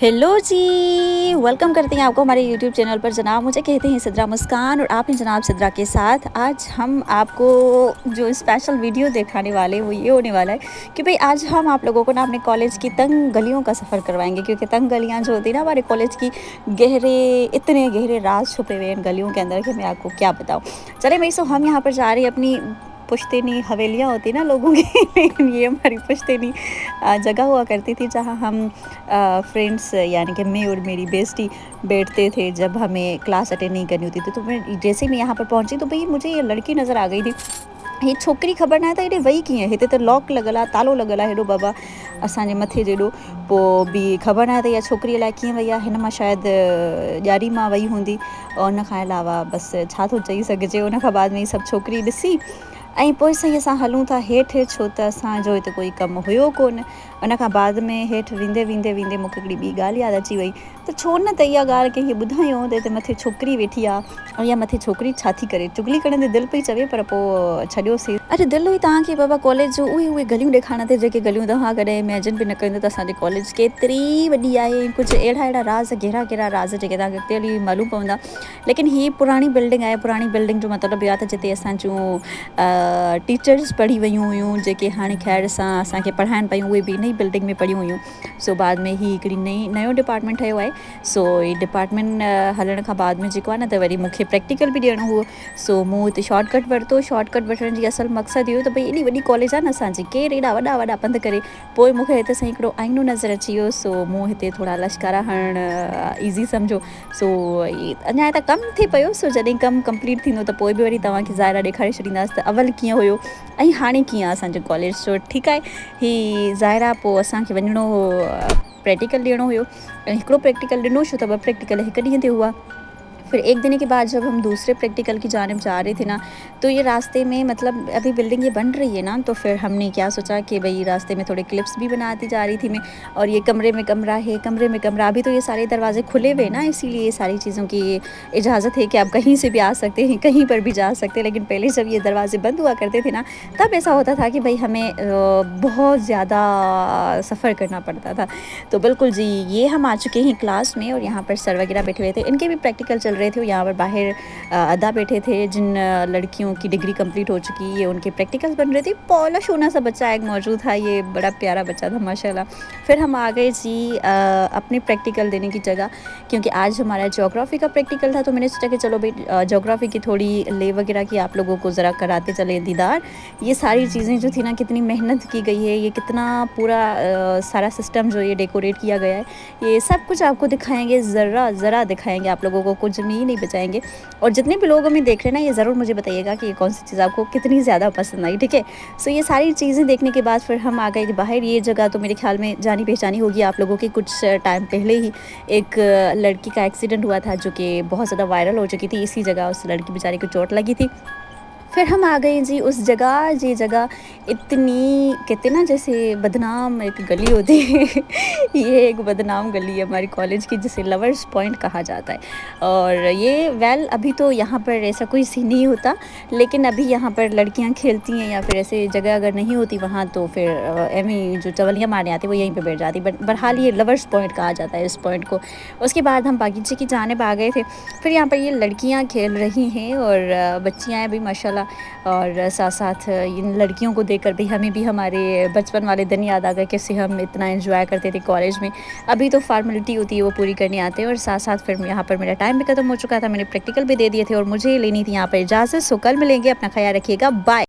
Hello जी, welcome करते हैं आपको हमारे यूट्यूब चैनल पर। जनाब मुझे कहते हैं सिद्रा मुस्कान और आप हैं जनाब सिद्रा के साथ। आज हम आपको जो स्पेशल वीडियो दिखाने वाले हैं वो ये होने वाला है कि भाई आज हम आप लोगों को ना अपने कॉलेज की तंग गलियों का सफ़र करवाएंगे, क्योंकि तंग गलियां जो होती है ना हमारे कॉलेज की, इतने गहरे राज छुपे हुए हैं इन गलियों के अंदर कि मैं आपको क्या बताऊँ। चले भाई, सो हम यहाँ पर जा रहे हैं अपनी पुश्तैनी हवेलियाँ होती ना लोगों की लेकिन ये हमारी पुश्तैनी जगह हुआ करती थी जहाँ हम फ्रेंड्स यानी कि मैं और मेरी बेस्टी बैठते थे जब हमें क्लास अटेंड नहीं करनी होती थी। तो मैं जैसे ही मैं यहाँ पर पहुँची तो भाई मुझे ये लड़की नज़र आ गई थी। ये छोकरी ख़बर ना था हेॾे वही कीअं, हिते त लॉक लॻल आहे, तालो लॻल आहे हेॾो बाबा असांजे मथे जेॾो। पोइ बि ख़बर न आहे त इहा छोकिरी अलाए कीअं वई आहे, हिन मां शायदि ॾियारी मां वई हूंदी। और उन खां अलावा बसि छा थो चई सघिजे। उन खां बाद में सभु छोकिरी ॾिसी ऐं पोइ सही असां हलूं था हेठि, छो त असांजो हिते कोई कमु हुयो कोन। उन खां बाद में हेठि वेंदे वेंदे वेंदे मूंखे हिकिड़ी ॿी ॻाल्हि यादि अची वई त छो न त इहा ॻाल्हि कंहिंखे ॿुधायूं त हिते मथे छोकिरी वेठी आहे ऐं इहा मथे छोकिरी छा थी करे। चुगली करण ते दिलि पई चवे पर पोइ छॾियोसीं। अरे दिलि हुई तव्हांखे बाबा कॉलेज जो उहे गलियूं ॾेखारण ते, जेके गलियूं तव्हां कॾहिं इमेजिन बि न कयो त असांजे कॉलेज केतिरी वॾी आहे। कुझु अहिड़ा राज़, गहरा राज़ जेके तव्हांखे अॻिते हली मालूम पवंदा। लेकिन हीअ पुराणी बिल्डिंग आहे। पुराणी बिल्डिंग जो मतिलबु इहो आहे त जिते असां जूं टीचर्स पढ़ी वियूं हुयूं, जेके हाणे ख़ैर सां असांखे पढ़ाइनि पियूं, उहे बि नई बिल्डिंग में पढ़ियूं हुयूं। सो बाद में ही हिकिड़ी नयो डिपार्टमेंट ठहियो आहे। सो ही डिपार्टमेंट हलण खां बाद में जेको आहे न त वरी मूंखे प्रैक्टिकल बि ॾियणो हुओ। सो मूं हिते शॉर्टकट वरितो। शॉर्टकट वठण जी असल मक़सदु इहो त भई एॾी वॾी कॉलेज आहे न असांजी, केरु एॾा वॾा वॾा पंध करे। पोइ मूंखे हिते सां हिकिड़ो आईनो नज़र अची वियो। सो मूं हिते थोरा लश्कारा हणणु ईज़ी सम्झो। सो अञा त कमु थिए पियो। सो जॾहिं कमु कंप्लीट थींदो त पोइ बि वरी तव्हांखे ज़ाहिरा ॾेखारे छॾींदासीं त अवल कीअं हुयो ऐं हाणे कीअं आहे असांजो कॉलेज। सो ठीकु आहे, ही ज़ाहिरा पोइ असांखे वञिणो हो प्रैक्टिकल ॾियणो हुयो ऐं हिकिड़ो प्रैक्टिकल ॾिनो, छो त ॿ प्रैक्टिकल हिकु ॾींहं ते हुआ। फिर एक दिन के बाद जब हम दूसरे प्रैक्टिकल की जानिब जा रहे थे ना, तो ये रास्ते में मतलब अभी बिल्डिंग ये बन रही है ना, तो फिर हमने क्या सोचा कि भाई रास्ते में थोड़े क्लिप्स भी बनाती जा रही थी मैं। और ये कमरे में कमरा है, कमरे में कमरा, अभी तो ये सारे दरवाजे खुले हुए ना, इसीलिए ये सारी चीज़ों की इजाज़त है कि आप कहीं से भी आ सकते हैं, कहीं पर भी जा सकते हैं। लेकिन पहले जब ये दरवाजे बंद हुआ करते थे ना, तब ऐसा होता था कि भाई हमें बहुत ज़्यादा सफ़र करना पड़ता था। तो बिल्कुल जी, ये हम आ चुके हैं क्लास में और यहाँ पर सर वगैरह बैठे हुए थे, इनके भी प्रैक्टिकल चल रहे थे। यहाँ पर बाहर अदा बैठे थे, जिन लड़कियों की डिग्री कंप्लीट हो चुकी है, उनके प्रैक्टिकल्स बन रहे थे। पॉलिश होना सा बच्चा एक मौजूद था, ये बड़ा प्यारा बच्चा था माशाल्लाह। फिर हम आ गए जी अपने प्रैक्टिकल देने की जगह, क्योंकि आज हमारा ज्योग्राफी का प्रैक्टिकल था। तो मैंने सोचा कि चलो भाई ज्योग्राफी की थोड़ी ले वगैरह की आप लोगों को ज़रा कराते चले दीदार। ये सारी चीज़ें जो थी ना, कितनी मेहनत की गई है, ये कितना पूरा सारा सिस्टम जो ये डेकोरेट किया गया है, ये सब कुछ आपको दिखाएंगे, ज़रा दिखाएंगे आप लोगों को, कुछ भी नहीं बचाएंगे। और जितने भी लोग हमें देख रहे हैं ना, ये ज़रूर मुझे बताइएगा कि ये कौन सी चीज़ आपको कितनी ज़्यादा पसंद आई, ठीक है। सो ये सारी चीज़ें देखने के बाद फिर हम आ गए बाहर। ये जगह तो मेरे ख्याल में जानी पहचानी होगी आप लोगों की। कुछ टाइम पहले ही एक लड़की का एक्सीडेंट हुआ था जो कि बहुत ज़्यादा वायरल हो चुकी थी। इसी जगह उस लड़की बेचारी को चोट लगी थी। फिर हम आ गए जी उस जगह, ये जगह इतनी कहते ना जैसे बदनाम एक गली होती है ये एक बदनाम गली है हमारी कॉलेज की, जिसे लवर्स पॉइंट कहा जाता है। और ये अभी तो यहाँ पर ऐसा कोई सीन नहीं होता, लेकिन अभी यहाँ पर लड़कियाँ खेलती हैं या फिर ऐसे जगह अगर नहीं होती वहाँ, तो फिर एमी जो चवलियाँ मारने आती वो यहीं पे बैठ जाती। बट बहरहाल ये लवर्स पॉइंट कहा जाता है इस पॉइंट को। उसके बाद हम बागीचे की जानिब आ गए थे। फिर यहाँ पर ये लड़कियाँ खेल रही हैं और बच्चियाँ हैं भी माशाल्लाह। और साथ साथ इन लड़कियों को देखकर भी हमें भी हमारे बचपन वाले दिन याद आ गए, कैसे हम इतना एंजॉय करते थे कॉलेज में। अभी तो फॉर्मेलिटी होती है वो पूरी करने आते हैं। और साथ साथ फिर यहाँ पर मेरा टाइम भी खत्म हो चुका था, मैंने प्रैक्टिकल भी दे दिए थे और मुझे लेनी थी यहाँ पर इजाज़त। सो कल मिलेंगे, अपना ख्याल रखिएगा, बाय।